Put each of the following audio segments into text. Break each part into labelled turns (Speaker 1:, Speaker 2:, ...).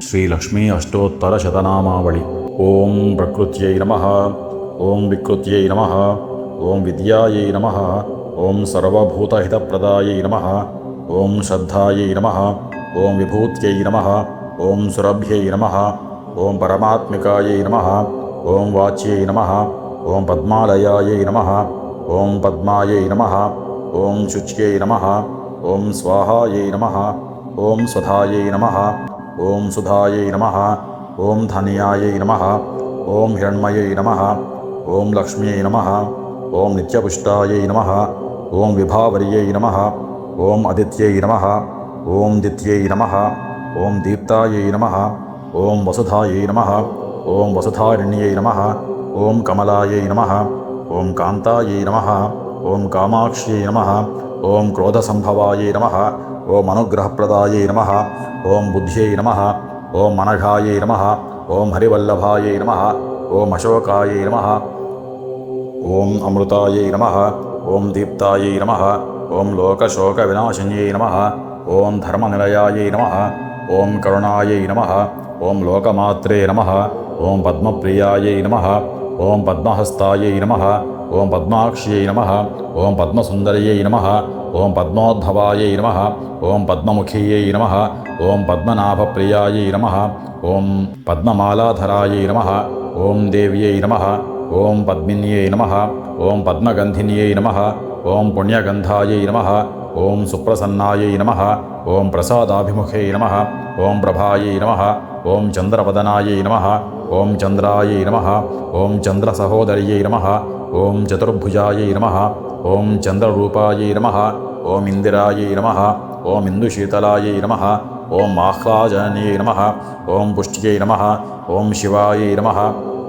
Speaker 1: ಶ್ರೀಲಕ್ಷ್ಮೀ ಅಷ್ಟೋತ್ತರಶತನಾಮಾವಳಿ. ಓಂ ಪ್ರಕೃತ್ಯೈ ನಮಃ. ಓಂ ವಿಕೃತ್ಯೈ ನಮಃ. ಓಂ ವಿದ್ಯಾಯೈ ನಮಃ. ಓಂ ಸರ್ವಭೂತಹಿತಪ್ರದಾಯೈ ನಮಃ. ಓಂ ಶ್ರದ್ಧಾಯೈ ನಮಃ. ಓಂ ವಿಭೂತ್ಯೈ ನಮಃ. ಓಂ ಸುರಭ್ಯೈ ನಮಃ. ಓಂ ಪರಮಾತ್ಮಿಕಾಯೈ ನಮಃ. ಓಂ ವಾಚ್ಯೈ ನಮಃ. ಓಂ ಪದ್ಮಾಲಯಾಯೈ ನಮಃ. ಓಂ ಪದ್ಮಾಯೈ ನಮಃ. ಓಂ ಶುಚ್ಯೈ ನಮಃ. ಓಂ ಸ್ವಾಹಾಯೈ ನಮಃ. ಓಂ ಸ್ವಧಾಯೈ ನಮಃ. ಓಂ ಸುಧಾಯೈ ನಮಃ. ಓಂ ಧನ್ಯಾಯೈ ನಮಃ. ಓಂ ಹಿರಣ್ಮಯೈ ನಮಃ. ಓಂ ಲಕ್ಷ್ಮ್ಯೈ ನಮಃ. ಓಂ ನಿತ್ಯಪುಷ್ಟಾಯೈ ನಮಃ. ಓಂ ವಿಭಾವರ್ಯೈ ನಮಃ. ಓಂ ಅದಿತ್ಯೈ ನಮಃ. ಓಂ ದಿತ್ಯೈ ನಮಃ. ಓಂ ದೀಪ್ತಾಯೈ ನಮಃ. ಓಂ ವಸುಧಾಯೈ ನಮಃ. ಓಂ ವಸುಧಾರಣ್ಯೈ ನಮಃ. ಓಂ ಕಮಲಾಯೈ ನಮಃ. ಓಂ ಕಾಂತಾಯೈ ನಮಃ. ಓಂ ಕಾಮಾಕ್ಷ್ಯೈ ನಮಃ. ಓಂ ಕ್ರೋಧಸಂಭವಾಯೈ ನಮಃ. ಓಂ ಅನುಗ್ರಹಪ್ರದಾಯೈ ನಮಃ. ಓಂ ಬುದ್ಧ್ಯೈ ನಮಃ. ಓಂ ಅನಘಾಯೈ ನಮಃ. ಓಂ ಹರಿವಲ್ಲಭಾಯೈ ನಮಃ. ಓಂ ಅಶೋಕಾಯೈ ನಮಃ. ಓಂ ಅಮೃತಾಯೈ ನಮಃ. ಓಂ ದೀಪ್ತಾಯೈ ನಮಃ. ಓಂ ಲೋಕಶೋಕವಿನಾಶಿನ್ಯೈ ನಮಃ. ಓಂ ಧರ್ಮನಿಲಯಾಯೈ ನಮಃ. ಓಂ ಕರುಣಾಯೈ ನಮಃ. ಓಂ ಲೋಕಮಾತ್ರೇ ನಮಃ. ಓಂ ಪದ್ಮಪ್ರಿಯಾಯೈ ನಮಃ. ಓಂ ಪದ್ಮಹಸ್ತಾಯೈ ನಮಃ. ಓಂ ಪದ್ಮಾಕ್ಷ್ಯೈ ನಮಃ. ಓಂ ಪದ್ಮಸುಂದರ್ಯೈ ನಮಃ. ಓಂ ಪದ್ಮೋದ್ಭವಾಯೈ ನಮಃ. ಓಂ ಪದ್ಮಮುಖೀಯೈ ನಮಃ. ಓಂ ಪದ್ಮನಾಭಪ್ರಿಯಾಯೈ ನಮಃ. ಓಂ ಪದ್ಮಮಾಲಾಧರಾಯೈ ನಮಃ. ಓಂ ದೇವ್ಯೈ ನಮಃ. ಓಂ ಪದ್ಮಿನ್ಯೈ ನಮಃ. ಓಂ ಪದ್ಮಗಂಧಿನ್ಯೈ ನಮಃ. ಓಂ ಪುಣ್ಯಗಂಧಾಯೈ ನಮಃ. ಓಂ ಸುಪ್ರಸನ್ನಾಯೈ ನಮಃ. ಓಂ ಪ್ರಸಾದಾಭಿಮುಖೈ ನಮಃ. ಓಂ ಪ್ರಭಾಯೈ ನಮಃ. ಓಂ ಚಂದ್ರವದನಾಯೈ ನಮಃ. ಓಂ ಚಂದ್ರಾಯೈ ನಮಃ. ಓಂ ಚಂದ್ರಸಹೋದರ್ಯೈ ನಮಃ. ಓಂ ಚತುರ್ಭುಜಾಯೈ ನಮಃ. ಓಂ ಚಂದ್ರರೂಪಾಯೈ ನಮಃ. ಓಂ ಇಂದಿರಾಯೈ ನಮಃ. ಓಂ ಇಂದುಶೀತಲಾಯೈ ನಮಃ. ಓಂ ಆಹ್ಲಾದನೀಯೈ ನಮಃ. ಓಂ ಪುಷ್ಟ್ಯೈ ನಮಃ. ಓಂ ಶಿವಾಯೈ ನಮಃ.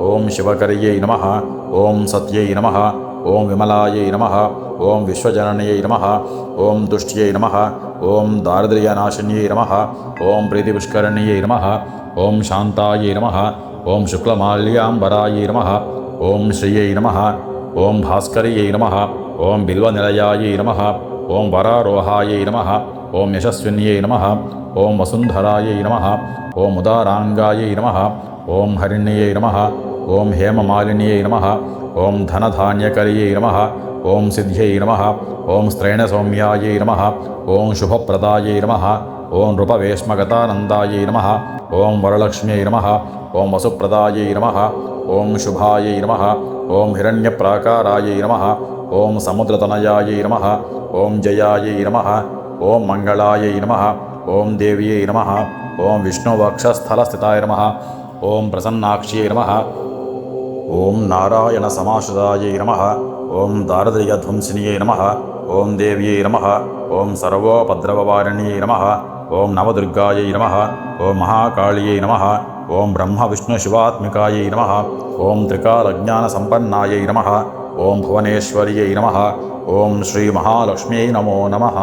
Speaker 1: ಓಂ ಶಿವಕರ್ಯೈ ನಮಃ. ಓಂ ಸತ್ಯೈ ನಮಃ. ಓಂ ವಿಮಲಾಯೈ ನಮಃ. ಓಂ ವಿಶ್ವಜನನ್ಯೈ ನಮಃ. ಓಂ ತುಷ್ಟ್ಯೈ ನಮಃ. ಓಂ ದಾರಿದ್ರ್ಯನಾಶಿನ್ಯೈ ನಮಃ. ಓಂ ಪ್ರೀತಿಪುಷ್ಕರಣ್ಯೈ ನಮಃ. ಓಂ ಶಾಂತಾಯೈ ನಮಃ. ಓಂ ಶುಕ್ಲಮಾಲ್ಯಾಂಬರಾಯೈ ನಮಃ. ಓಂ ಶ್ರಿಯೈ ನಮಃ. ಓಂ ಭಾಸ್ಕರ್ಯೈ ನಮಃ. ಓಂ ಬಿಲ್ವನಿಲಯಾಯೈ ನಮಃ. ಓಂ ವರಾರೋಹಾಯೈ ನಮಃ. ಓಂ ಯಶಸ್ವಿನ್ಯೈ ನಮಃ. ಓಂ ವಸುಂಧರಾಯೈ ನಮಃ. ಓಂ ಉದಾರಾಂಗಾಯೈ ನಮಃ. ಓಂ ಹರಿಣ್ಯೈ ನಮಃ. ಓಂ ಹೇಮಮಾಲಿನ್ಯೈ ನಮಃ. ಓಂ ಧನಧಾನ್ಯಕರ್ಯೈ ನಮಃ. ಓಂ ಸಿದ್ಧ್ಯೈ ನಮಃ. ಓಂ ಸ್ತ್ರೈಣಸೌಮ್ಯಾಯೈ ನಮಃ. ಓಂ ಶುಭಪ್ರದಾಯೈ ನಮಃ. ಓಂ ನೃಪವೇಶ್ಮಗತಾನಂದಾಯೈ ನಮಃ. ಓಂ ವರಲಕ್ಷ್ಮ್ಯೈ ನಮಃ. ಓಂ ವಸುಪ್ರದಾಯೈ ನಮಃ. ಓಂ ಶುಭಾಯೈ ನಮಃ. ಓಂ ಹಿರಣ್ಯಪ್ರಾಕಾರಾಯೈ ನಮಃ. ಓಂ ಸಮುದ್ರತನಯಾಯೈ ನಮಃ. ಓಂ ಜಯಾಯೈ ನಮಃ. ಓಂ ಮಂಗಳಾಯೈ ನಮಃ. ಓಂ ದೇವ್ಯೈ ನಮಃ. ಓಂ ವಿಷ್ಣುವಕ್ಷಸ್ಥಲಸ್ಥಿತಾಯ ನಮಃ. ಓಂ ಪ್ರಸನ್ನಾಕ್ಷ್ಯೈ ನಮಃ. ಓಂ ನಾರಾಯಣಸಮಾಶ್ರಿತಾಯೈ ನಮಃ. ಓಂ ದಾರಿದ್ರ್ಯಧ್ವಂಸಿನ್ಯೈ ನಮಃ. ಓಂ ದೇವ್ಯೈ ನಮಃ. ಓಂ ಸರ್ವೋಪದ್ರವವಾರಿಣ್ಯೈ ನಮಃ. ಓಂ ನವದುರ್ಗಾಯೈ ನಮಃ. ಓಂ ಮಹಾಕಾಳಿಯೈ ನಮಃ. ಓಂ ಬ್ರಹ್ಮವಿಷ್ಣುಶಿವಾತ್ಮಿಕಾಯೈ ನಮಃ. ಓಂ ತ್ರಿಕಾಲಜ್ಞಾನಸಂಪನ್ನಾಯೈ ನಮಃ. ಓಂ ಭುವನೇಶ್ವರ್ಯೈ ನಮಃ. ಓಂ ಶ್ರೀ ಮಹಾಲಕ್ಷ್ಮ್ಯೈ ನಮೋ ನಮಃ.